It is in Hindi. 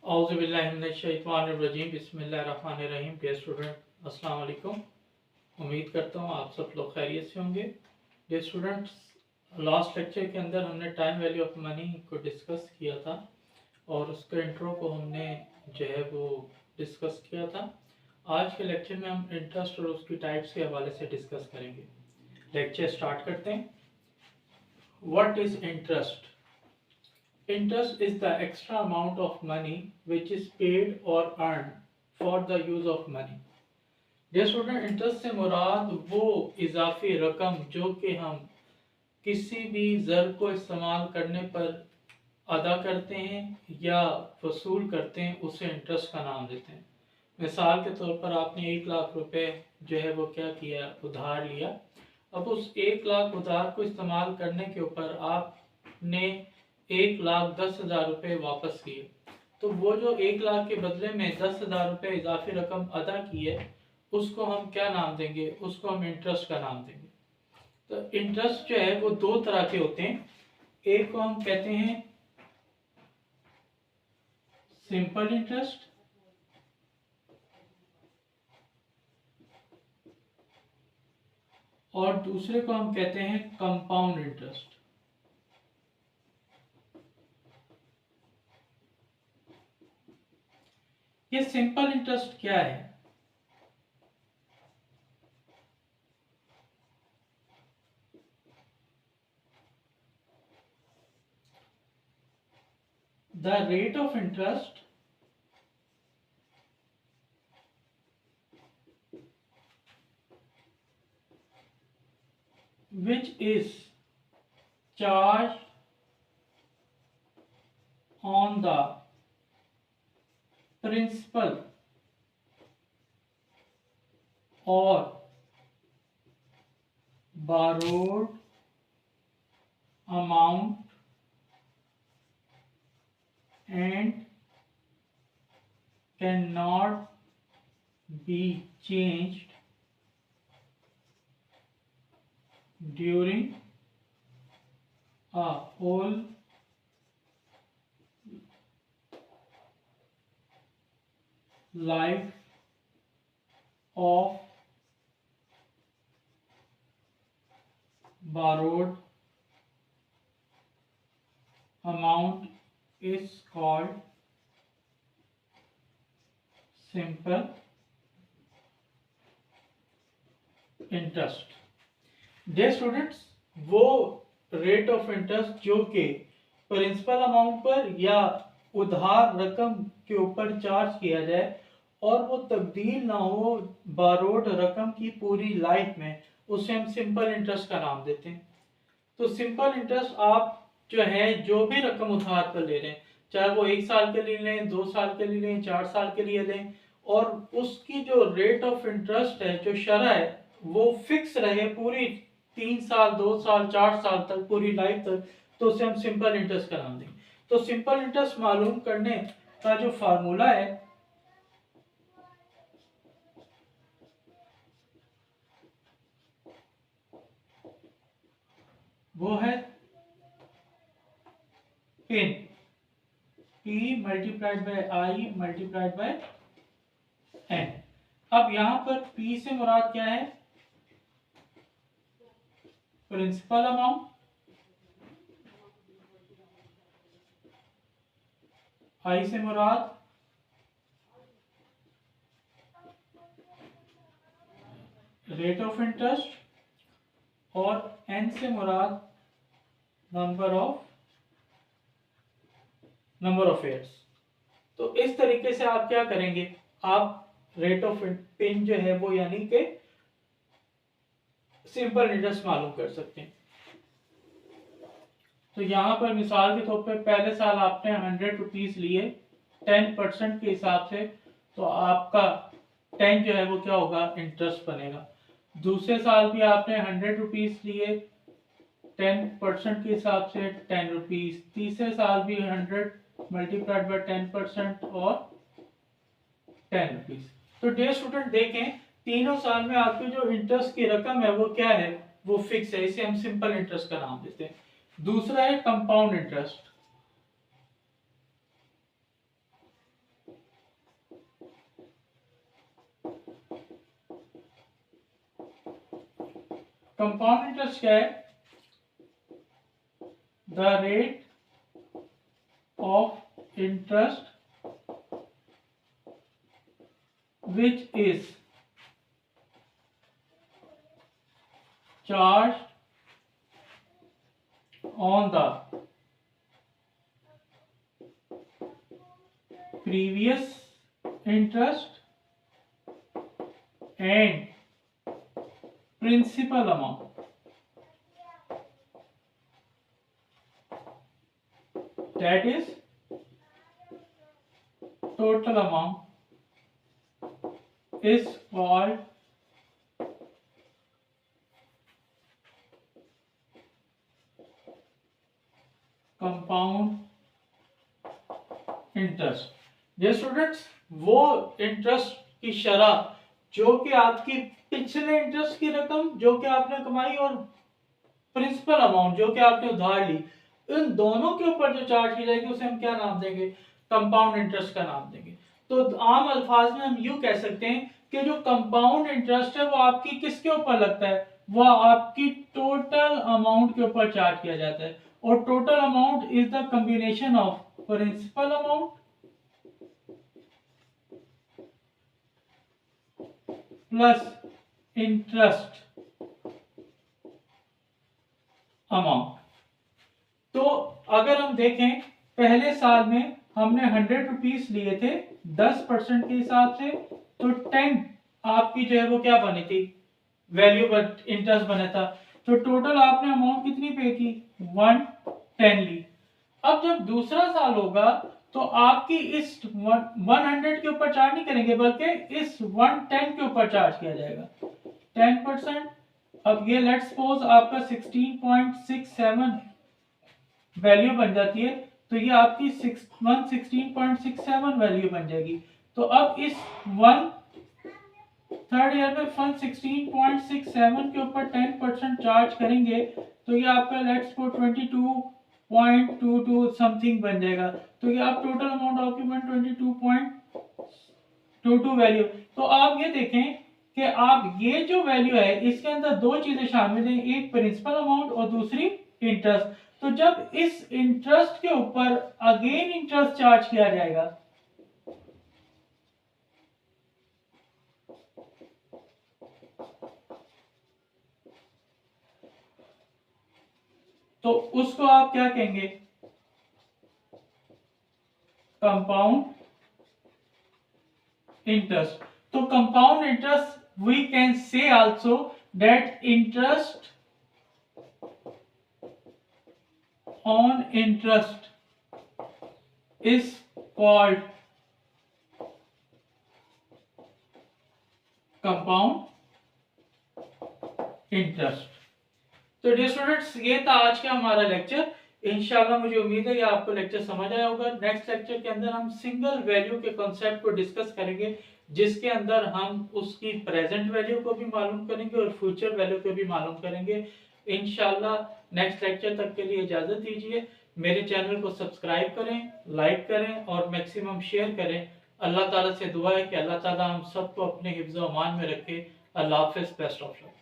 औज़ुबिल्लाहिमिनश्शैतानिर्रजीम बिस्मिल्लाहिर्रहमानिर्रहीम। डियर स्टूडेंट, अस्सलाम वालेकुम। उम्मीद करता हूँ आप सब लोग खैरियत से होंगे। डियर स्टूडेंट्स, लास्ट लेक्चर के अंदर हमने टाइम वैल्यू ऑफ मनी को डिस्कस किया था और उसके इंट्रो को हमने जो है वो डिस्कस किया था। आज के लेक्चर में हम इंटरेस्ट और उसकी टाइप्स के हवाले से डिस्कस करेंगे। लेक्चर स्टार्ट करते हैं। What is interest? Interest is the extra amount of money which is paid or earned for the use of money. Dear student, interest से मुराद वो इजाफी रकम जो कि हम किसी भी ज़र को इस्तेमाल करने पर अदा करते हैं या वसूल करते हैं, उसे इंटरेस्ट का नाम देते हैं। मिसाल के तौर पर आपने 1 लाख रुपए जो है वो क्या किया, उधार लिया। अब उस 1 लाख उधार को इस्तेमाल करने के ऊपर आपने 1,10,000 रुपये वापस किए, तो वो जो 1 लाख के बदले में 10,000 रुपये इजाफी रकम अदा की है, उसको हम क्या नाम देंगे? उसको हम इंटरेस्ट का नाम देंगे। तो इंटरेस्ट जो है वो दो तरह के होते हैं। एक को हम कहते हैं सिंपल इंटरेस्ट, और दूसरे को हम कहते हैं कंपाउंड इंटरेस्ट। ये सिंपल इंटरेस्ट क्या है? The rate of interest which is charged on the principal or borrowed amount and cannot be changed during a whole life of borrowed amount is called simple interest. Dear students, वो रेट ऑफ इंटरेस्ट जो कि प्रिंसिपल अमाउंट पर या उधार रकम के ऊपर चार्ज किया जाए और वो तब्दील ना हो बारोड रकम की पूरी लाइफ में, उसे हम सिंपल इंटरेस्ट का नाम देते हैं। तो सिंपल इंटरेस्ट आप जो है जो भी रकम उधार पर ले रहे हैं, चाहे वो 1 साल के लिए लें, 2 साल के लिए लें, 4 साल के लिए लें, और उसकी जो रेट ऑफ इंटरेस्ट है, जो शरह है, वो फिक्स रहे पूरी 3 साल, 2 साल, 4 साल तक, पूरी लाइफ तक, तो उसे हम सिंपल इंटरेस्ट का नाम देंगे। तो सिंपल इंटरेस्ट मालूम करने का जो फार्मूला है वो है pin, P multiplied by I multiplied by N। अब यहां पर P से मुराद क्या है? प्रिंसिपल अमाउंट, I से मुराद रेट ऑफ इंटरेस्ट, और N से मुराद नंबर ऑफ ईयर्स। तो इस तरीके से आप क्या करेंगे? आप रेट ऑफ पिन जो है वो यानी कि सिंपल इंटरेस्ट मालूम कर सकते हैं। तो यहां पर मिसाल के तौर पर पहले साल आपने 100 रुपीज लिए 10% के हिसाब से, तो आपका 10 जो है वो क्या होगा? इंटरेस्ट बनेगा। दूसरे साल भी आपने 100 रुपीज लिए 10% के हिसाब से 10 रुपीज। तीसरे साल भी 100 मल्टीप्लाइड बाय 10% और 10 रुपीज। तो डियर स्टूडेंट देखें, तीनों साल में आपकी जो इंटरेस्ट की रकम है वो क्या है? वो फिक्स है, इसे हम सिंपल इंटरेस्ट का नाम देते हैं। दूसरा है कंपाउंड इंटरेस्ट। कंपाउंड इंटरेस्ट क्या है? The rate of interest which is charged on the previous interest and principal amount. That is total amount is called compound interest. ये स्टूडेंट्स वो इंटरेस्ट की शरह जो कि आपकी पिछले इंटरेस्ट की रकम जो कि आपने कमाई और प्रिंसिपल अमाउंट जो कि आपने उधार ली, इन दोनों के ऊपर जो चार्ज की जाएगी उसे हम क्या नाम देंगे? कंपाउंड इंटरेस्ट का नाम देंगे। तो आम अल्फाज में हम यूं कह सकते हैं कि जो कंपाउंड इंटरेस्ट है वो आपकी किसके ऊपर लगता है? वो आपकी टोटल अमाउंट के ऊपर चार्ज किया जाता है, और total amount is the combination of principal amount plus interest amount. तो अगर हम देखें पहले साल में हमने 100 रुपीज लिए थे 10% के हिसाब से, तो 10 आपकी जो है वो क्या बनी थी? वैल्यू बट इंटरेस्ट बना था। तो टोटल आपने अमाउंट कितनी पे की? 110 ली। अब जब दूसरा साल होगा तो आपकी इस 100 के ऊपर चार्ज नहीं करेंगे बल्कि इस 110 के ऊपर चार्ज किया जाएगा 10%। अब ये लेट्स सपोज आपका 16.67 वैल्यू बन जाती है, तो ये आपकी 116.67 वैल्यू बन जाएगी। तो अब इस थर्ड ईयर में 116.67 के ऊपर 10% चार्ज करेंगे तो ये आपका लेट्स सपोज 22.22 समथिंग बन जाएगा। तो ये आप टोटल अमाउंट ऑफ 122.22 वैल्यू। तो आप ये देखें कि आप ये जो वैल्यू है इसके अंदर दो चीजें शामिल हैं, एक प्रिंसिपल अमाउंट और दूसरी इंटरेस्ट। तो जब इस इंटरेस्ट के ऊपर अगेन इंटरेस्ट चार्ज किया जाएगा तो उसको आप क्या कहेंगे? Compound interest. तो compound interest we can say also that interest on interest is called compound interest। तो डियर स्टूडेंट्स ये था आज का हमारा लेक्चर। इंशाल्लाह मुझे उम्मीद है कि आपको लेक्चर समझ आया होगा। नेक्स्ट लेक्चर के अंदर हम सिंगल वैल्यू के कॉन्सेप्ट को डिस्कस करेंगे, जिसके अंदर हम उसकी प्रेजेंट वैल्यू को भी मालूम करेंगे और फ्यूचर वैल्यू को भी मालूम करेंगे। इंशाल्लाह नेक्स्ट लेक्चर तक के लिए इजाजत दीजिए। मेरे चैनल को सब्सक्राइब करें, लाइक करें और मैक्सिमम शेयर करें। अल्लाह ताला से दुआ है कि अल्लाह ताला हम सबको अपने हिफ्ज़-ओ-अमान में रखे। अल्लाह हाफ़िज़, बेस्ट ऑफ लक।